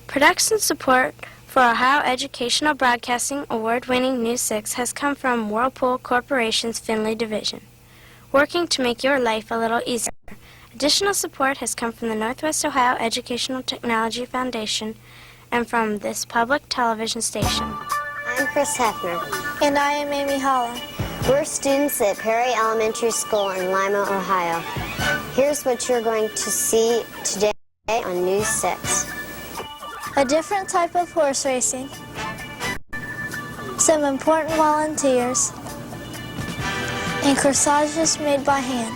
Production support for Ohio Educational Broadcasting award-winning News 6 has come from Whirlpool Corporation's Findlay Division, working to make your life a little easier. Additional support has come from the Northwest Ohio Educational Technology Foundation and from this public television station. I'm Chris Hefner. And I am Amy Holland. We're students at Perry Elementary School in Lima, Ohio. Here's what you're going to see today on News 6. A different type of horse racing, some important volunteers, and corsages made by hand.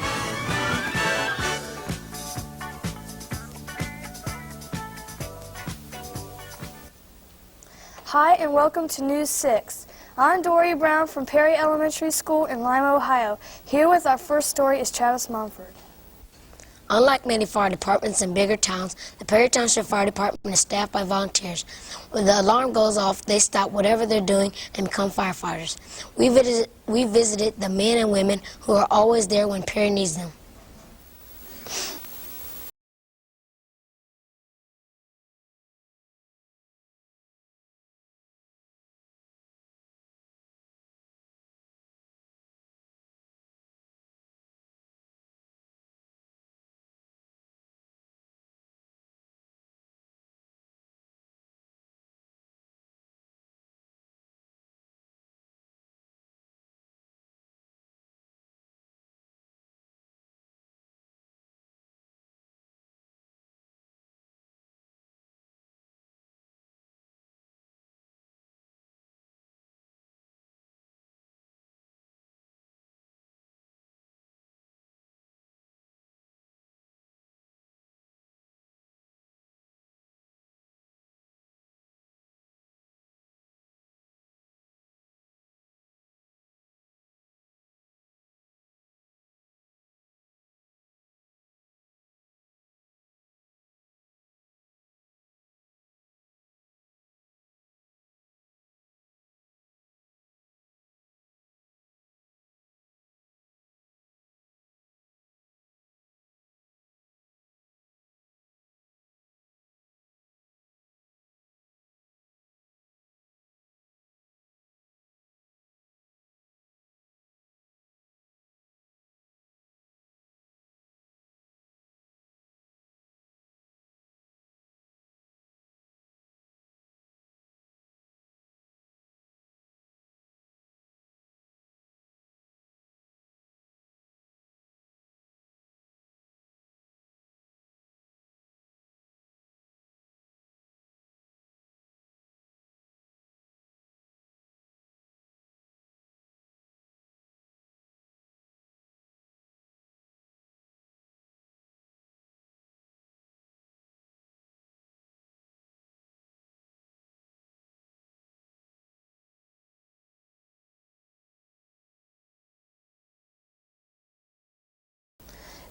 Hi and welcome to News 6. I'm Dory Brown from Perry Elementary School in Lima, Ohio. Here with our first story is Travis Mumford. Unlike many fire departments in bigger towns, the Perry Township Fire Department is staffed by volunteers. When the alarm goes off, they stop whatever they're doing and become firefighters. We visited the men and women who are always there when Perry needs them.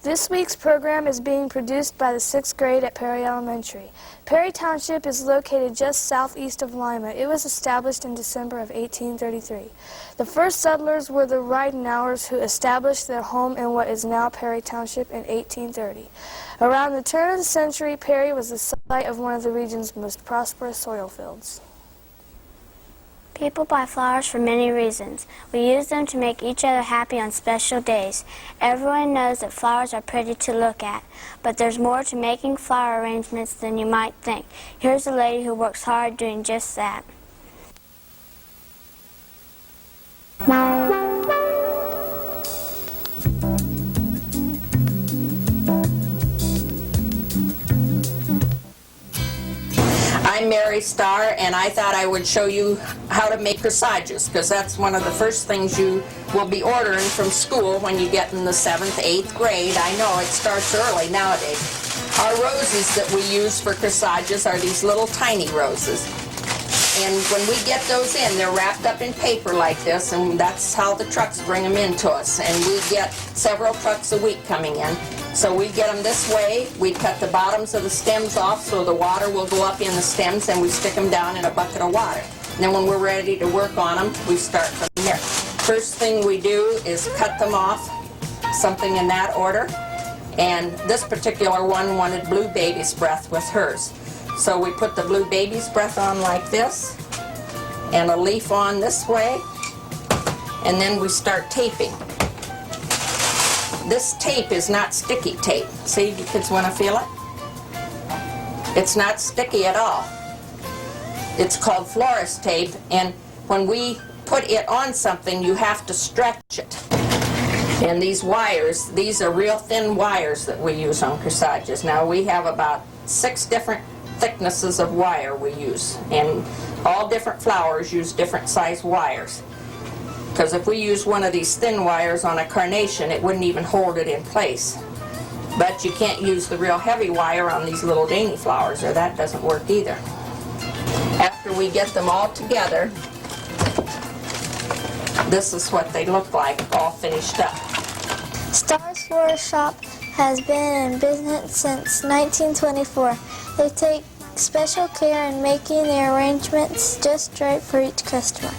This week's program is being produced by the 6th grade at Perry Elementary. Perry Township is located just southeast of Lima. It was established in December of 1833. The first settlers were the Ridenauers, who established their home in what is now Perry Township in 1830. Around the turn of the century, Perry was the site of one of the region's most prosperous oil fields. People buy flowers for many reasons. We use them to make each other happy on special days. Everyone knows that flowers are pretty to look at, but there's more to making flower arrangements than you might think. Here's a lady who works hard doing just that. I'm Mary Starr, and I thought I would show you how to make corsages, because that's one of the first things you will be ordering from school when you get in the 7th, 8th grade. I know it starts early nowadays. Our roses that we use for corsages are these little tiny roses. And when we get those in, they're wrapped up in paper like this, and that's how the trucks bring them in to us. And we get several trucks a week coming in. So we get them this way. We cut the bottoms of the stems off so the water will go up in the stems, and we stick them down in a bucket of water. And then when we're ready to work on them, we start from there. First thing we do is cut them off, something in that order. And this particular one wanted blue baby's breath with hers. So we put the blue baby's breath on like this, and a leaf on this way, and then we start taping. This tape is not sticky tape. See, you kids want to feel it? It's not sticky at all. It's called florist tape, and when we put it on something, you have to stretch it. And these wires, these are real thin wires that we use on corsages. Now we have about 6 different thicknesses of wire we use, and all different flowers use different size wires. Because if we use one of these thin wires on a carnation, it wouldn't even hold it in place. But you can't use the real heavy wire on these little dainty flowers, or that doesn't work either. After we get them all together, this is what they look like, all finished up. Star's Florist Shop has been in business since 1924. They take special care in making the arrangements just right for each customer.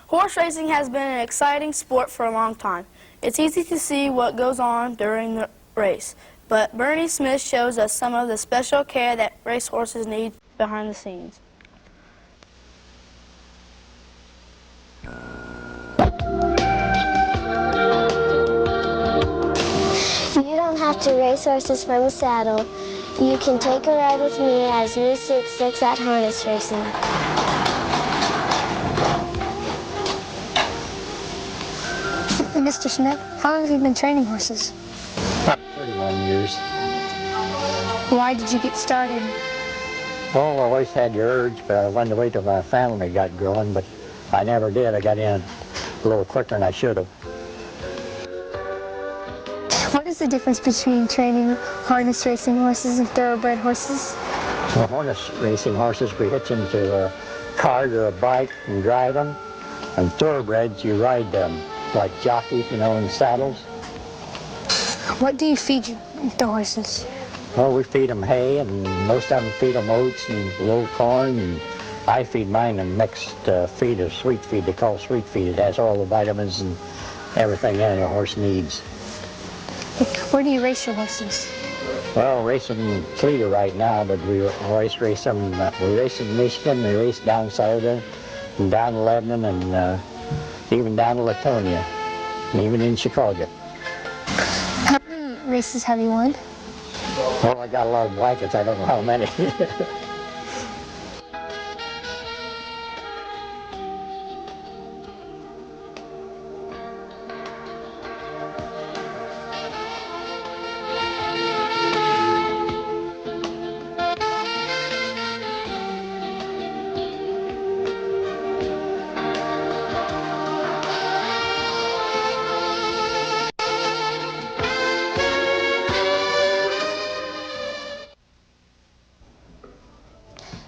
Horse racing has been an exciting sport for a long time. It's easy to see what goes on during the race, but Bernie Smith shows us some of the special care that racehorses need behind the scenes. You don't have to race horses from the saddle. You can take a ride with me as New 66 at harness racing. Mr. Smith, how long have you been training horses? About 31 years. Why did you get started? Well, I always had the urge, but I wanted to wait till my family got going, but I never did. I got in a little quicker than I should have. What is the difference between training harness racing horses and thoroughbred horses? Well, harness racing horses, we hitch them to a cart or a bike and drive them. And thoroughbreds, you ride them like jockeys, you know, in saddles. What do you feed the horses? Well, we feed them hay, and most of them feed them oats and a little corn, and I feed mine a mixed feed of sweet feed. They call it sweet feed. It has all the vitamins and everything in it a horse needs. Where do you race your horses? Well, racing in Toledo right now, but we always race them. We race in Michigan, we race down south and down to Lebanon, and even down to Latonia, and even in Chicago. How many races have you won? Well, I got a lot of blankets. I don't know how many.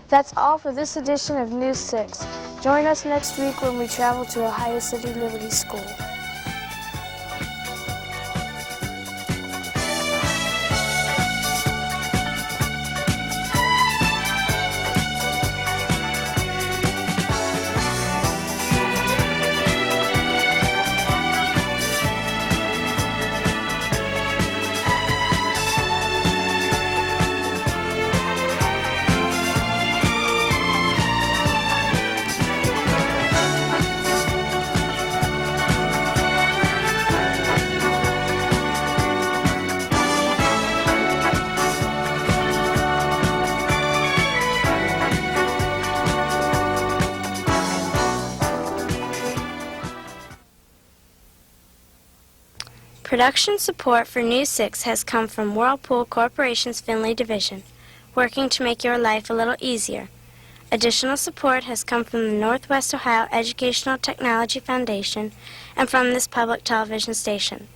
That's all for this edition of News 6. Join us next week when we travel to Ohio City Liberty School. Production support for News 6 has come from Whirlpool Corporation's Findlay Division, working to make your life a little easier. Additional support has come from the Northwest Ohio Educational Technology Foundation and from this public television station.